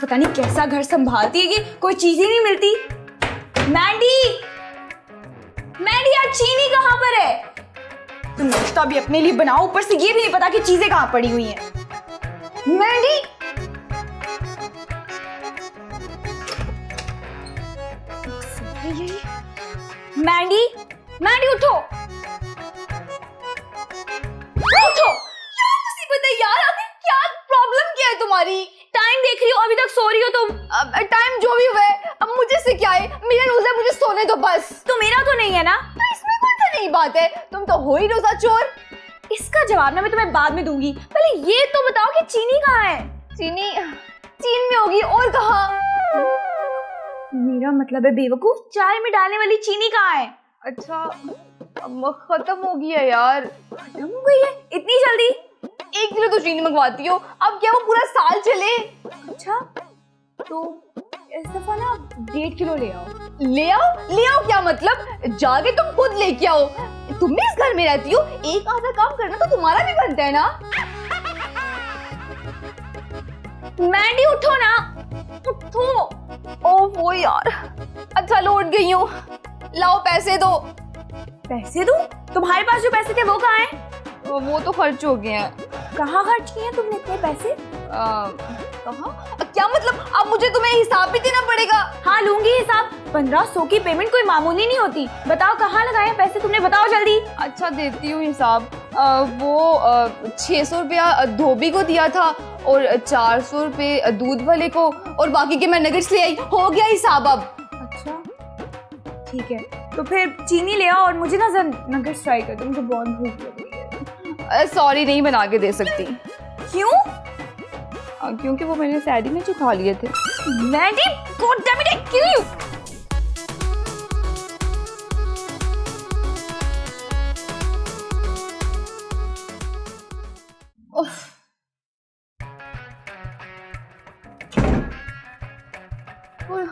पता नहीं कैसा घर संभालती है कि कोई चीज ही नहीं मिलती। मैंडी, मैंडी यार चीनी कहाँ पर है? तुम नाश्ता भी अपने लिए बनाओ, ऊपर से ये भी नहीं पता कि चीजें कहाँ पड़ी हुई हैं। मैंडी, मैंडी, मैंडी उठो, उठो। क्या मुसीबत है यार, आखिर क्या प्रॉब्लम क्या है तुम्हारी? टाइम देख रही हो, अभी तक सो रही हो तुम। टाइम जो भी हुआ है, अब मुझे से क्या है, मेरा रोजा है, मुझे सोने दो बस। तो मेरा तो नहीं है ना? तो इसमें कौन सा नई बात है, तुम तो हो ही रोजा चोर। इसका जवाब ना मैं तुम्हें बाद में दूंगी, पहले ये तो बताओ कि चीनी कहाँ है? चीनी चीन में होगी, और कहाँ? मेरा मतलब है बेवकूफ, चाय में डालने वाली चीनी कहाँ है? अच्छा, अब खत्म हो गई है यार। खत्म हो गई है इतनी जल्दी? 1 किलो तो चीनी मंगवाती हो, अब क्या वो पूरा साल चले? अच्छा, तो इस दफा ना 1.5 किलो ले आओ। ले आओ? ले आओ क्या मतलब? जाके तुम खुद लेके आओ, तुम भी इस घर में रहती हो, एक आधा काम करना तो तुम्हारा भी बनता है ना। मैंडी उठो ना, उठो। ओह यार, अच्छा लो उठ गई हूँ, लाओ पैसे दो। पैसे दूं? तुम्हारे पास जो पैसे थे वो कहाँ हैं? वो तो खर्च हो गए हैं। कहाँ खर्च किए हैं तुमने इतने पैसे? कहाँ? क्या मतलब, अब मुझे तुम्हें हिसाब भी देना पड़ेगा? हाँ लूंगी हिसाब, 1500 की पेमेंट कोई मामूली नहीं होती। बताओ कहाँ लगाए हैं पैसे तुमने, बताओ जल्दी। अच्छा देती हूँ हिसाब। वो 600 रुपया धोबी को दिया था और 400 रुपये दूध वाले को, और बाकी के मैं नगेट्स ले आई। हो गया हिसाब अब। अच्छा ठीक है, तो फिर चीनी ले आओ और मुझे ना नगेट्स फ्राई कर दो, मुझे बहुत भूख लगी है। सॉरी, नहीं बना के दे सकती। क्यों? क्योंकि वो मैंने सैडी में जो खा लिए थे। Mandy, God damn it, I kill you.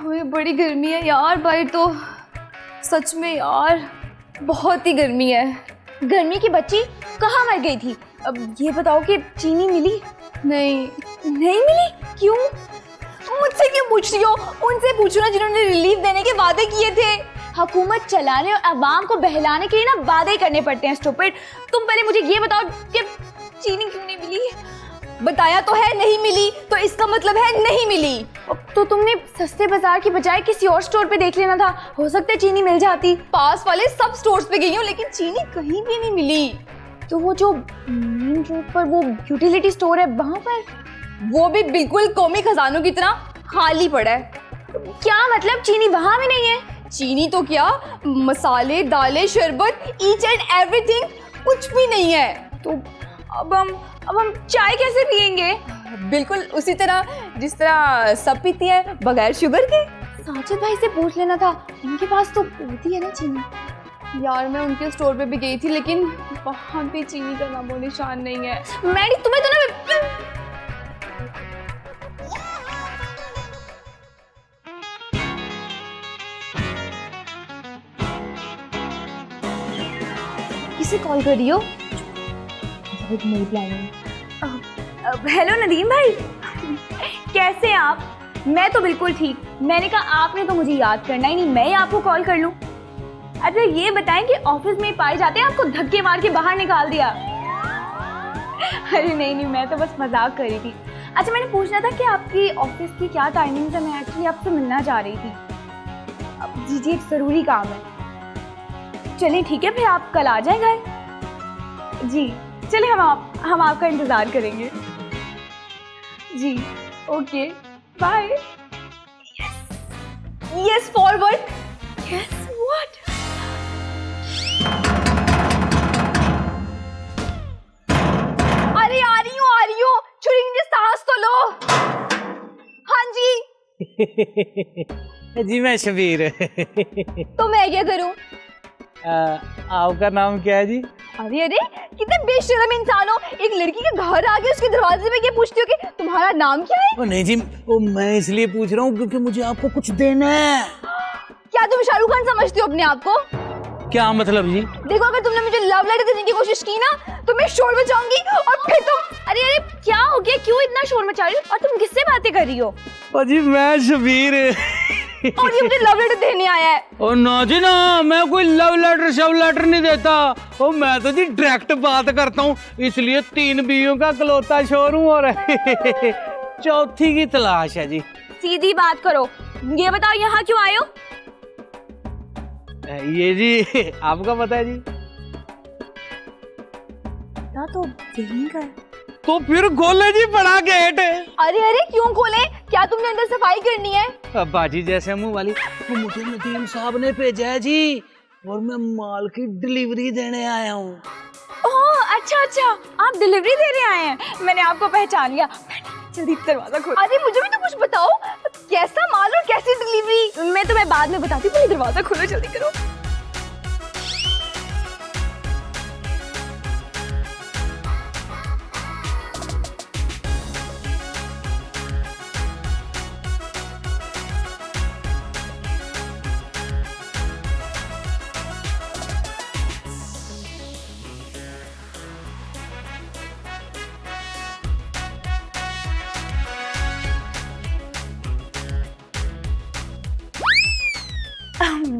ओए बड़ी गर्मी है यार बाहर तो, सच में यार बहुत ही गर्मी है। गर्मी की बच्ची कहाँ मर गई थी? अब ये बताओ कि चीनी मिली? नहीं मिली? क्यों? मुझसे क्यों पूछ रही हो? उनसे पूछो ना जिन्होंने रिलीफ देने के वादे किए थे। हुकूमत चलाने और अवाम को बहलाने के लिए ना वादे करने पड़ते हैं स्टूपिड। तुम पहले मुझे ये बताओ कि चीनी क्यों नहीं मिली? बताया तो है नहीं मिली, तो इसका मतलब है नहीं मिली। तो तुमने सस्ते बाजार की बजाय किसी और स्टोर पे देख लेना था, हो सकता है चीनी मिल जाती। पास वाले सब स्टोर्स पे गई हूँ लेकिन चीनी कहीं भी नहीं मिली। तो वो जो मेन रोड पर वो यूटिलिटी स्टोर है वहाँ पर? वो भी बिल्कुल कौमी खजानों की तरह खाली पड़ा है। क्या मतलब चीनी वहाँ भी नहीं है? चीनी तो क्या, मसाले, दालें, शरबत, ईच एंड एवरीथिंग कुछ भी नहीं है। तो अब हम चाय कैसे पियेंगे? बिल्कुल उसी तरह जिस तरह सब पीती है, बगैर शुगर के। साजिद भाई से पूछ लेना था, उनके पास तो होती है ना चीनी। यार मैं उनके स्टोर पे भी गई थी लेकिन वहाँ भी चीनी का नामो निशान नहीं है। मैडी तुम्हें तो ना किसे कॉल कर रही हो? हेलो नदीम भाई, कैसे हैं आप? मैं तो बिल्कुल ठीक। मैंने कहा आपने तो मुझे याद करना ही नहीं, मैं ही आपको कॉल कर लूं। अच्छा ये बताएं कि ऑफिस में पाए जाते हैं आपको धक्के मार के बाहर निकाल दिया? अरे नहीं, मैं तो बस मजाक कर रही थी। अच्छा मैंने पूछना था कि आपकी ऑफिस की क्या टाइमिंग्स है, मैं एक्चुअली आपसे मिलना चाह रही थी। जी एक ज़रूरी काम है। चलिए ठीक है, फिर आप कल आ जाएं घर। जी चलिए, हम आपका इंतज़ार करेंगे। जी okay bye. Yes forward. Yes what? अरे आ रही हूँ, छुरी मुझे सांस तो लो। हाँ जी। जी मैं शबीर। तो मैं क्या करूँ? आपका नाम क्या है जी? अरे कितने बेशर्म इंसान हो, एक लड़की के घर आके उसके दरवाजे पे ये पूछती हो कि तुम्हारा नाम क्या है? ओ नहीं जी, मैं इसलिए पूछ रहा हूँ क्योंकि मुझे आपको कुछ देना है। क्या तुम शाहरुख खान समझते हो अपने आप को? क्या मतलब जी? देखो अगर तुमने मुझे लव लेटर देने की कोशिश की ना तो मैं शोर मचाऊंगी और फिर तुम। अरे अरे क्या हो गया, क्यों इतना शोर मचा रही हो और तुम किससे बातें कर रही हो? जी मैं शबीर। और ये मुझे लव लेटर देने आया है। ओ ना जी ना, मैं कोई लव लेटर शव लेटर नहीं देता। ओ मैं तो जी डायरेक्ट बात करता हूँ, इसलिए 3 बीवियों का इकलौता शोरूम और चौथी की तलाश है जी। सीधी बात करो, ये बताओ यहाँ क्यों आए हो? ये जी आपका पता है जी। ना तो यही का है। तो फिर खोले जी बड़ा गेट। अरे अरे क्यों खोले, क्या तुमने अंदर सफाई करनी है? बाजी जैसे मुंह वाली, तो मुझे नदीम साहब ने भेजा है जी, और मैं माल की डिलीवरी देने आया हूँ। ओह अच्छा अच्छा, आप डिलीवरी देने आए हैं, मैंने आपको पहचान लिया। जल्दी दरवाजा खोलो। अरे मुझे भी तो कुछ बताओ, कैसा माल और कैसी डिलीवरी? मैं तुम्हें बाद में बताती हूँ, पहले दरवाजा खोलो, जल्दी करो।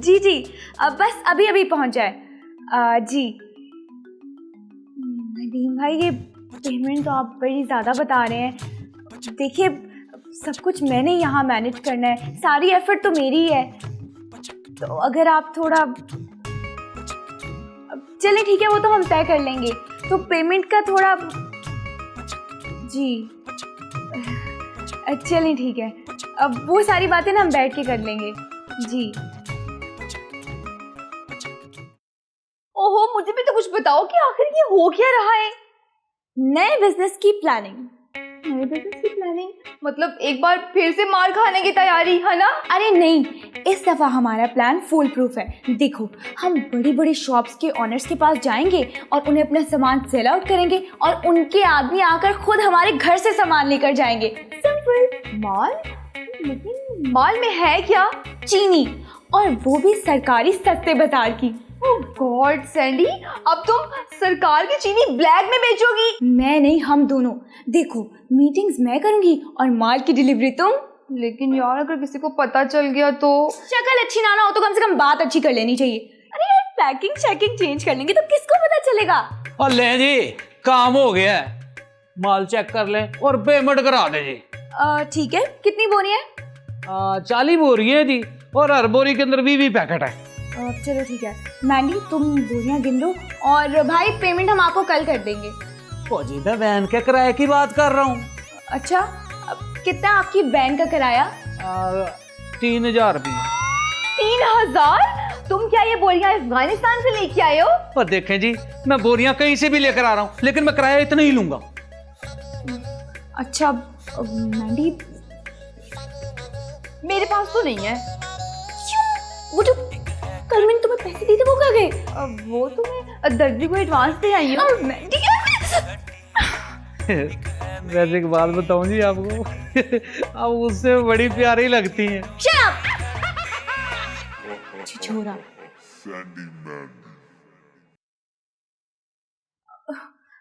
जी जी, अब बस अभी अभी पहुंच जाए। जी नदीम भाई, ये पेमेंट तो आप बड़ी ज़्यादा बता रहे हैं। देखिए सब कुछ मैंने यहाँ मैनेज करना है, सारी एफर्ट तो मेरी ही है, तो अगर आप थोड़ा, चलें ठीक है, वो तो हम तय कर लेंगे। तो पेमेंट का थोड़ा, जी चलें ठीक है, अब वो सारी बातें ना हम बैठ के कर लेंगे। जी ओहो, मुझे भी तो कुछ बताओ कि आखिर ये हो क्या रहा है? नए बिजनेस की प्लानिंग। नए बिजनेस की प्लानिंग मतलब एक बार फिर से मार खाने की तैयारी है ना? अरे नहीं, इस दफा हमारा प्लान फुल प्रूफ है। देखो, हम बड़ी बड़ी शॉप्स के ओनर्स के पास जाएंगे और उन्हें अपना सामान सेल आउट करेंगे और उनके आदमी आकर खुद हमारे घर से सामान लेकर जाएंगे। सिंपल। माल? लेकिन माल में है क्या? चीनी, और वो भी सरकारी सस्ते बाजार की। ओह गॉड सैंडी, अब तुम सरकार की चीनी ब्लैक में बेचोगी? मैं नहीं, हम दोनों। देखो, मीटिंग्स मैं करूंगी और माल की डिलीवरी तुम। लेकिन यार अगर किसी को पता चल गया तो? शक्ल अच्छी ना हो तो कम से कम बात अच्छी कर लेनी चाहिए। अरे यार, पैकिंग शैकिंग चेंज कर लेंगे तो किसको पता चलेगा? और ले जी, काम हो गया है, माल चेक कर ले और पेमेंट करा दे जी। ठीक है, कितनी बोरी है? 40 बोरी है जी, और हर बोरी के अंदर 20 पैकेट है। चलो ठीक है, मैंडी तुम बोरियां गिन लो, और भाई पेमेंट हम आपको कल कर देंगे। फौजी, मैं वैन के किराए की बात कर रहा हूँ। अच्छा, अब कितना आपकी वैन का किराया? 3000 रुपये। 3000? तुम क्या ये बोरियां अफगानिस्तान से लेके आए हो? पर देखें जी, मैं बोरियां कहीं से भी लेकर आ रहा हूँ, लेकिन मैं किराया इतना ही लूंगा। अच्छा मैंडी, मेरे पास तो नहीं है। वो जो कल मैंने तुम्हें पैसे दिए थे वो कहाँ गए? वो तो मैं दर्जी को एडवांस दे आई हूँ। वैसे एक बात बताऊं जी आपको, आप उससे बड़ी प्यारी लगती हैं। Shut up! छिछोरा।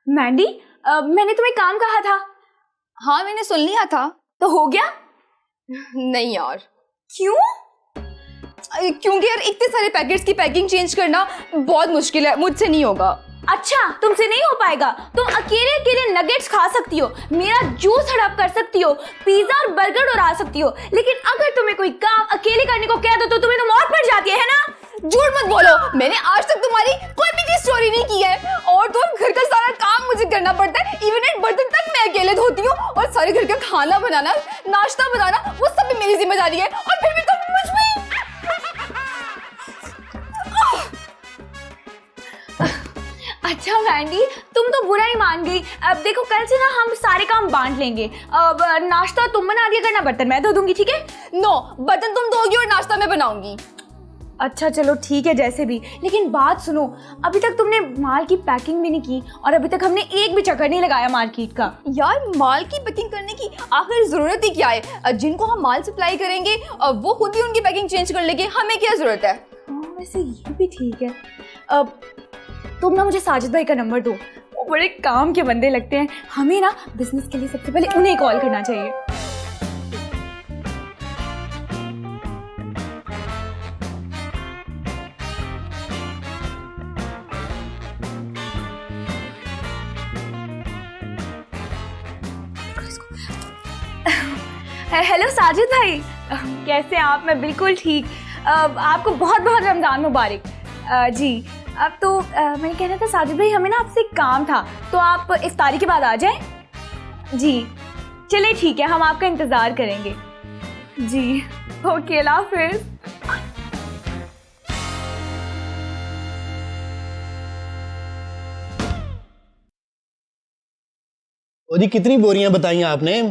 मैंडी, मैंने तुम्हें काम कहा था। हाँ मैंने सुन लिया था। तो हो गया? नहीं यार। क्यों? क्योंकि यार इतने सारे पैकेट्स की पैकिंग चेंज करना बहुत मुश्किल है, मुझसे नहीं होगा। अच्छा, तुमसे नहीं हो पाएगा? तुम अकेले अकेले नगेट्स खा सकती हो, मेरा जूस हड़प कर सकती हो, पिज्जा और बर्गर उड़ा सकती हो, लेकिन अगर तुम्हें कोई काम अकेले करने को कह दो तो तुम्हें तो मौत पड़ जाती है ना? झूठ मत बोलो, मैंने आज तक तुम्हारी कोई भी चीज चोरी नहीं की है, और तो घर का सारा काम मुझे करना पड़ता है, इवन एट बर्तन तक मैं अकेले धोती हूँ, और सारे घर का खाना बनाना, नाश्ता बनाना, वो सब भी मेरी जिम्मेदारी है, और फिर भी तुम मुझ में। अच्छा मैंडी, तुम तो बुरा ही मान गई। अब देखो, कल से ना हम सारे काम बांट लेंगे। अब नाश्ता तुम बना दिया करना, बर्तन मैं धो दूंगी, ठीक है? नो, बर्तन तुम धोगी और नाश्ता मैं बनाऊंगी। अच्छा चलो ठीक है, जैसे भी। लेकिन बात सुनो, अभी तक तुमने माल की पैकिंग भी नहीं की और अभी तक हमने एक भी चक्कर नहीं लगाया मार्केट का। यार माल की पैकिंग करने की आखिर जरूरत ही क्या है? जिनको हम माल सप्लाई करेंगे वो खुद ही उनकी पैकिंग चेंज कर लेंगे, हमें क्या जरूरत है? वैसे ये भी ठीक है। अब तुम ना मुझे साजिद भाई का नंबर दो, वो बड़े काम के बंदे लगते हैं। हमें ना बिजनेस के लिए सबसे पहले उन्हें कॉल करना चाहिए। हेलो साजिद भाई, कैसे हैं आप? मैं बिल्कुल ठीक। आपको बहुत बहुत रमज़ान मुबारक। जी, अब तो मैं कहना था साजिद भाई, हमें ना आपसे एक काम था, तो आप इफ्तारी के बाद आ जाएं। जी चलिए ठीक है, हम आपका इंतज़ार करेंगे। जी ओके, अल्लाह हाफ़िज़। जी कितनी बोरियां बताई आपने?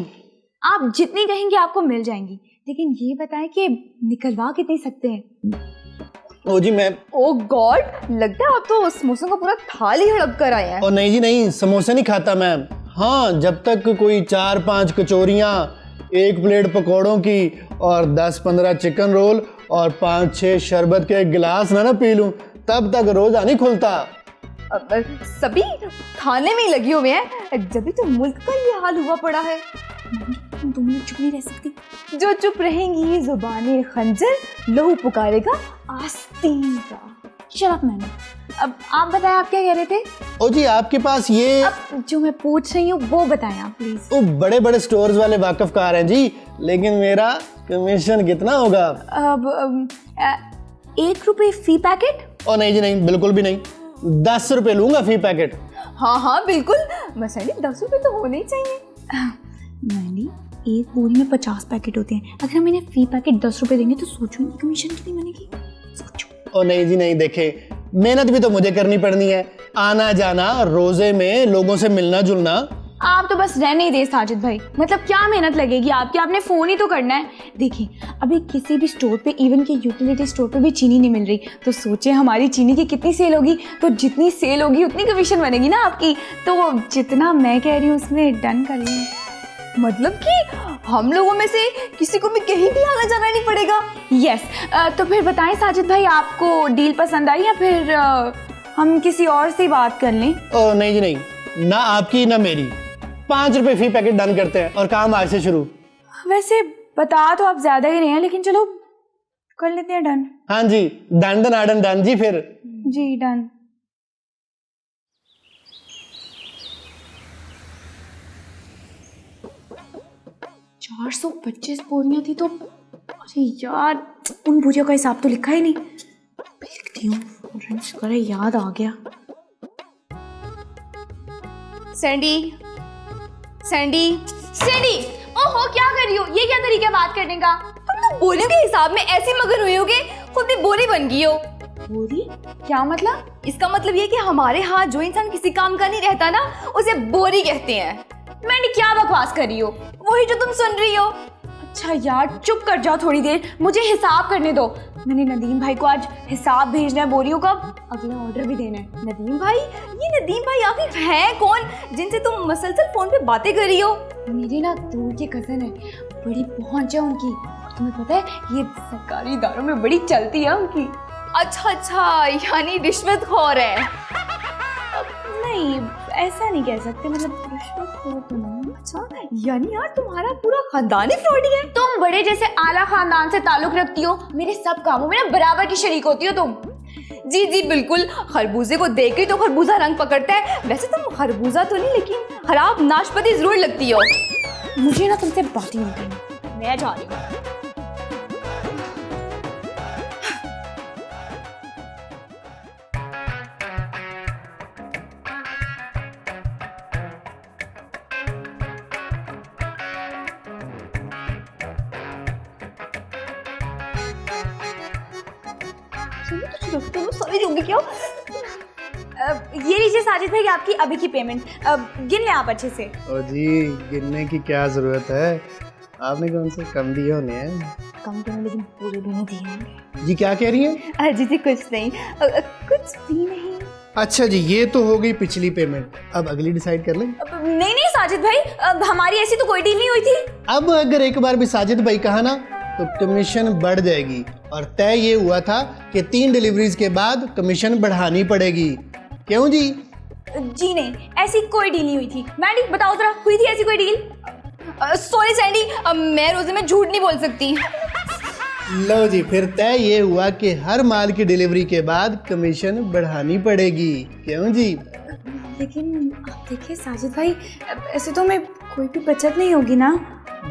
आप जितनी कहेंगे आपको मिल जाएंगी, लेकिन ये बताएं कि निकलवा कितनी सकते हैं? ओ जी मैं ओ गॉड, लगता है आप तो समोसों का पूरा थाल ही हड़प कर आए हैं। ओ नहीं जी नहीं, समोसे नहीं खाता मैं। हाँ, जब तक कोई 4-5 कचौरियाँ, 1 प्लेट पकौड़ों की और 10-15 चिकन रोल और 5-6 शरबत के गिलास ना पी लूँ, तब तक रोजा नहीं खुलता। सभी खाने में ही लगे हुए हैं, जब भी तो मुल्क का ये हाल हुआ पड़ा है। तुम 2 मिनट चुप नहीं रह सकती? जो चुप रहेंगी जुबाने खंजर, लहू पुकारेगा आस्तीन का। शराब मैंने। अब आप बताएं, आप क्या कह रहे थे? ओ जी आपके पास ये अब जो मैं पूछ रही हूँ वो बताएं आप प्लीज। वो बड़े बड़े स्टोर्स वाले वाकफकार हैं जी, लेकिन मेरा कमीशन कितना होगा? अब 1 रुपये फी पैकेट? ओ नहीं जी नहीं, बिल्कुल भी नहीं। 10 रुपए लूंगा फी पैकेट। हाँ हाँ बिल्कुल, मसाले 10 रुपए तो होने ही चाहिए। मैंने एक बोरी में 50 पैकेट होते हैं, अगर हम इन्हें फी पैकेट 10 रुपए देंगे तो सोचो इनकी कमीशन कितनी बनेगी। सोचो। ओ नहीं जी नहीं, देखे मेहनत भी तो मुझे करनी पड़नी है, आना जाना, रोजे में लोगों से मिलना जुलना। आप तो बस रहने ही दे साजिद भाई, मतलब क्या मेहनत लगेगी आपकी? आपने फ़ोन ही तो करना है। देखिए अभी किसी भी स्टोर पे, इवन के यूटिलिटी स्टोर पे भी चीनी नहीं मिल रही, तो सोचे हमारी चीनी की कितनी सेल होगी, तो जितनी सेल होगी उतनी कमीशन बनेगी ना आपकी। तो जितना मैं कह रही हूँ उसमें डन कर लें। मतलब कि हम लोगों में से किसी को भी कहीं भी आना जाना नहीं पड़ेगा? यस। तो फिर बताएं साजिद भाई, आपको डील पसंद आई या फिर हम किसी और से बात कर लें? ओ नहीं जी नहीं, ना आपकी ना मेरी। 5 रुपए फी पैकेट डन करते हैं और काम आज से शुरू। वैसे बता तो आप ज्यादा ही रहे हैं, लेकिन चलो कर लेते हैं डन। हाँ जी, डन डन आडन डन जी फिर। जी डन। $425 बोरियां थी तो, अरे यार उन बोरियों का हिसाब तो लिखा ही नहीं। लिखती हूँ, शुक्र है याद आ गया। सैंडी, सैंडी, सैंडी, ओहो क्या कर रही हो? ये क्या तरीका है बात करने का? तुम तो बोरियों के हिसाब में ऐसे मगन हुए होगे, खुद भी बोरी बन गई हो। बोरी? क्या मतलब? इसका मतलब ये कि हमारे यहाँ जो इंसान किसी काम का नहीं रहता ना, उसे बोरी कहते हैं। मैंने क्या बकवास कर रही हो? वही जो तुम सुन रही हो। अच्छा यार चुप कर जाओ थोड़ी देर, मुझे हिसाब करने दो। मैंने नदीम भाई को आज हिसाब भेजना है बोरियों का, अगला ऑर्डर भी देना है। नदीम भाई? ये नदीम भाई आखिर है कौन जिनसे तुम मसलसल फोन पे बातें कर रही हो? मेरी ना दूर की कजन है, बड़ी पहुंच है उनकी, और तुम्हें पता है ये सरकारी इदारों में बड़ी चलती है उनकी। अच्छा अच्छा, यानी रिश्वतखोर है। नहीं ऐसा नहीं कह सकते, मतलब रिश्वतखोर तो नहीं। अच्छा, यानी यार तुम्हारा पूरा खानदान ही फ्रॉडी है। तुम बड़े जैसे आला खानदान से ताल्लुक रखती हो, मेरे सब कामों में ना बराबर की शरीक होती हो तुम। जी जी बिल्कुल, खरबूजे को देख के तो खरबूजा रंग पकड़ता है। वैसे तुम खरबूजा तो नहीं, लेकिन खराब नाशपाती जरूर लगती हो। मुझे ना तुमसे बात ही नहीं करनी, मैं जा रही हूँ। क्या? ये लीजिए साजिद भाई आपकी अभी की पेमेंट, गिन लें आप अच्छे से। ओ जी गिनने की क्या जरूरत है, आपने कौन से कम दिए होने हैं? कम तो नहीं, लेकिन पूरे भी नहीं दिए होंगे। जी क्या कह रही हैं? जी जी कुछ नहीं, कुछ भी नहीं। अच्छा जी, ये तो हो गई पिछली पेमेंट, अब अगली डिसाइड कर लें। नहीं नहीं साजिद भाई, हमारी ऐसी तो कोई डील नहीं हुई थी। अब अगर एक बार भी साजिद भाई कहा ना तो कमीशन बढ़ जाएगी, और तय ये हुआ था कि 3 डिलीवरीज के बाद कमीशन बढ़ानी पड़ेगी। क्यों जी? जी नहीं, ऐसी कोई डील नहीं हुई थी। मैंडी बताओ जरा, हुई थी ऐसी कोई डील? सॉरी सैंडी, मैं रोजे में झूठ नहीं बोल सकती। लो जी, फिर तय ये हुआ कि हर माल की डिलीवरी के बाद कमीशन बढ़ानी पड़ेगी। क्यों जी? लेकिन आप देखिए साजिद भाई, ऐसे तो में कोई भी बचत नहीं होगी ना।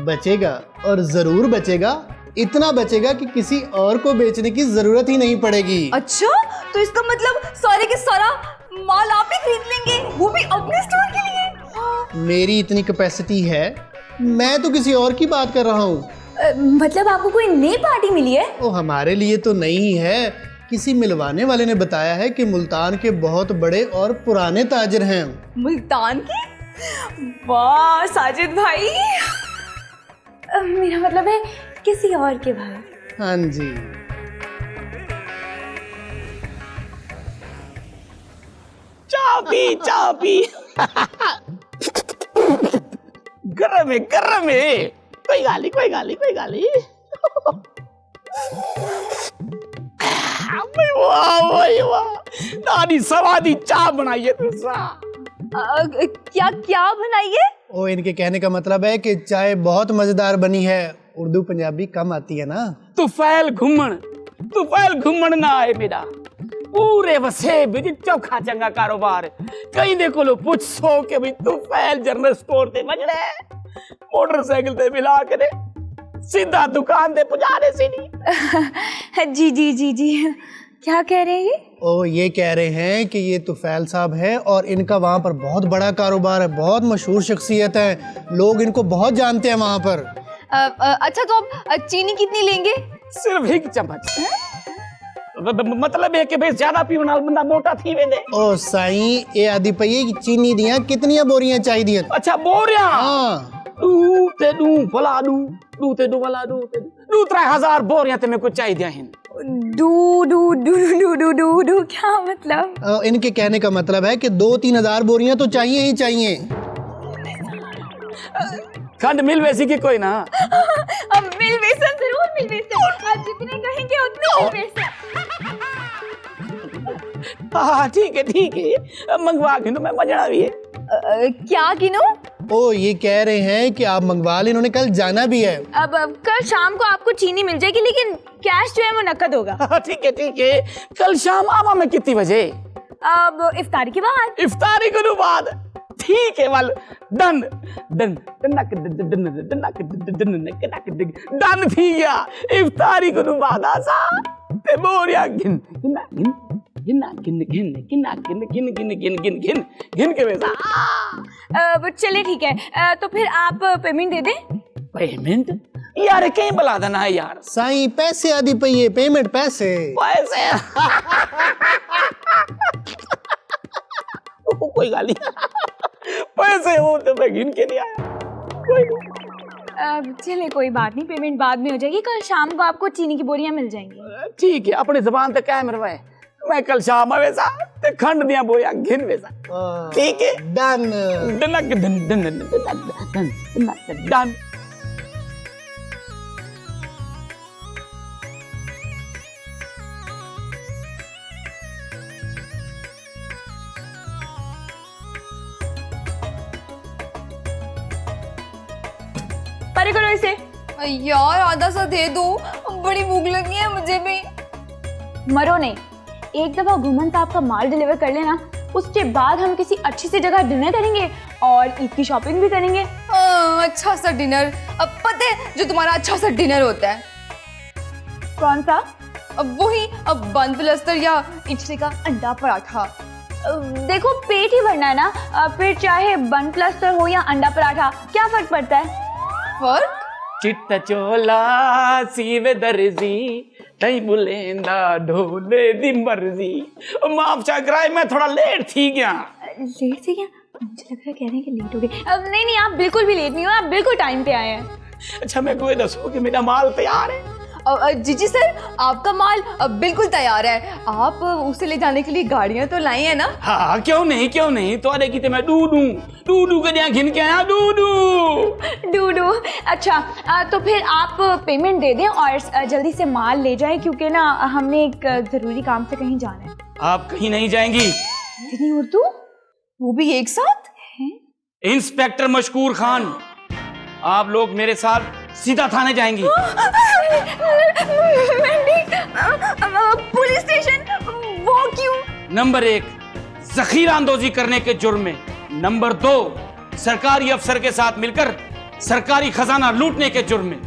बचेगा, और जरूर बचेगा। इतना बचेगा कि किसी और को बेचने की जरूरत ही नहीं पड़ेगी। अच्छा, तो इसका मतलब सारे के सारा माल आप ही खरीद लेंगे, वो भी अपने स्टोर के लिए? मेरी इतनी कैपेसिटी है, मैं तो किसी और की बात कर रहा हूँ। मतलब आपको कोई नई पार्टी मिली है? वो हमारे लिए तो नहीं है, किसी मिलवाने वाले ने बताया है कि मुल्तान के बहुत बड़े और पुराने ताजिर हैं। मुल्तान के? वाह साजिद भाई, मेरा मतलब है किसी और के भाई। हाँ जी। चाबी गरम है। कोई गाली वाह दादी सवादी चाय बनाइए दूसरा। क्या बनाइए? ओ, इनके कहने का मतलब है कि चाय बहुत मजेदार बनी है। उर्दू पंजाबी कम आती है ना। तुफैल घुमन ना आए मेरा पूरे वसे बिच चौखा चंगा कारोबार। कहीं देखो लो पुछ सो के भी तुफैल जनरल स्टोर ते बजड़े मोटरसाइकिल ते मिला के सीधा दुकान ते पुजाने सी नहीं। जी क्या कह रहे हैं ये? ओ, ये कह रहे हैं कि ये तुफैल साहब है और इनका वहाँ पर बहुत बड़ा कारोबार है, बहुत मशहूर शख्सियत है, लोग इनको बहुत जानते हैं वहाँ पर। अच्छा, तो आप चीनी कितनी लेंगे? सिर्फ एक चम्मच। मतलब है कि भाई ज्यादा पीने वाला बंदा मोटा थी वेंदे। ओ साईं, ए आदि पई की चीनी दियां कितनी बोरियां चाहिए? अच्छा बोरियां? हाँ। दू ते दू भला 3000 बोरियां ते मेरे को चाहिए हैं। डू क्या मतलब? इनके कहने का मतलब है कि 2-3 हजार बोरियां तो चाहिए ही चाहिए। खंड मिल वैसी की कोई ना? अब मिल वैसा जरूर मिल वैसा, आप जितने कहेंगे उतने मिल वैसा। हाँ ठीक है मंगवा के तो मैं मजना भी है। क्या गिनो? ओ, ये कह रहे हैं कि आप मंगवा लें, इन्होंने कल जाना भी है। अब कल शाम को आपको चीनी मिल जाएगी, लेकिन कैश जो है वो नकद होगा। ठीक है कल शाम आवा मैं कितनी बजे? अब इफ्तारी के बाद। इफ्तारी के बाद ठीक है वाल डन थी गया। इफ्तारी को बाद आसा ते बोरिया गिन के वैसा। चले ठीक है, तो फिर आप पेमेंट दे दें। पेमेंट यार कहीं बुला देना है यार। साईं पैसे आदि पई है, पेमेंट पैसे कोई गाली पैसे हो तो मैं गिन के नहीं आया। चले कोई बात नहीं, पेमेंट बाद में हो जाएगी। कल शाम को आपको चीनी की बोरियां मिल जाएंगी। ठीक है, अपनी जुबान तक क्या मरवाए, मैं कल शाम वैसा ते खंड दिया बोरियां गिन वैसा। ठीक है डन। डन। परे करो इसे। यार आधा सा दे दो, बड़ी भूख लगी है मुझे भी। मरो नहीं, एक दफा घुमन साहब का माल डिलीवर कर लेना, उसके बाद हम किसी अच्छी सी जगह डिनर करेंगे और ईद की शॉपिंग भी करेंगे। अच्छा सा डिनर? अब पता है जो तुम्हारा अच्छा सा डिनर होता है? कौन सा? अब वही, अब बन प्लस्तर या इडली का अंडा पराठा। देखो पेट ही भरना है ना, फिर चाहे बन प्लस्तर हो या अंडा पराठा, क्या फर्क पड़ता है? फर्क? चिट्टा चोला सीवे दर्जी नहीं बुलेंदा ढोले दी मर्जी। माफ कराए, मैं थोड़ा लेट थी गया। लेट थी क्या? मुझे लग रहा है कह रहे हैं कि लेट हो गए। अब नहीं आप बिल्कुल भी लेट नहीं हो, आप बिल्कुल टाइम पे आए हैं। अच्छा मैं कोई दसो कि मेरा माल तैयार है? जीजी सर, आपका माल बिल्कुल तैयार है। आप उसे ले जाने के लिए गाड़ियां तो लाई है ना? हाँ क्यों नहीं तो अरे की मैं डू के दिया घिन के आया डू। अच्छा तो फिर आप पेमेंट दे दें और जल्दी से माल ले जाएं, क्योंकि ना हमने एक जरूरी काम से कहीं जाना है। आप कहीं नहीं जाएंगी? इतनी उर्दू? वो भी एक साथ? इंस्पेक्टर मशकूर खान, आप लोग मेरे साथ सीधा थाने जाएंगी। Police station? वो क्यों? नंबर 1, जखीरा अंदोजी करने के जुर्म में। नंबर 2, सरकारी अफसर के साथ मिलकर सरकारी खजाना लूटने के जुर्म में।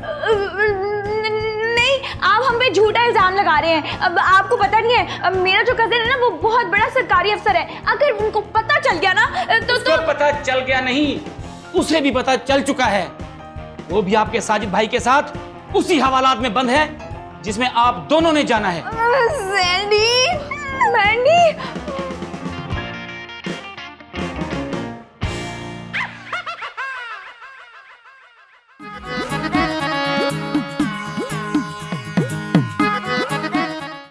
नहीं, आप हम पे झूठा इल्जाम लगा रहे हैं। अब आपको पता नहीं है, अब मेरा जो कजिन है ना, वो बहुत बड़ा सरकारी अफसर है। अगर उनको पता चल गया ना तो उसको पता चल गया नहीं, उसे भी पता चल चुका है। वो भी आपके साजिद भाई के साथ उसी हवालात में बंद है जिसमें आप दोनों ने जाना है। सैंडी, मैंडी,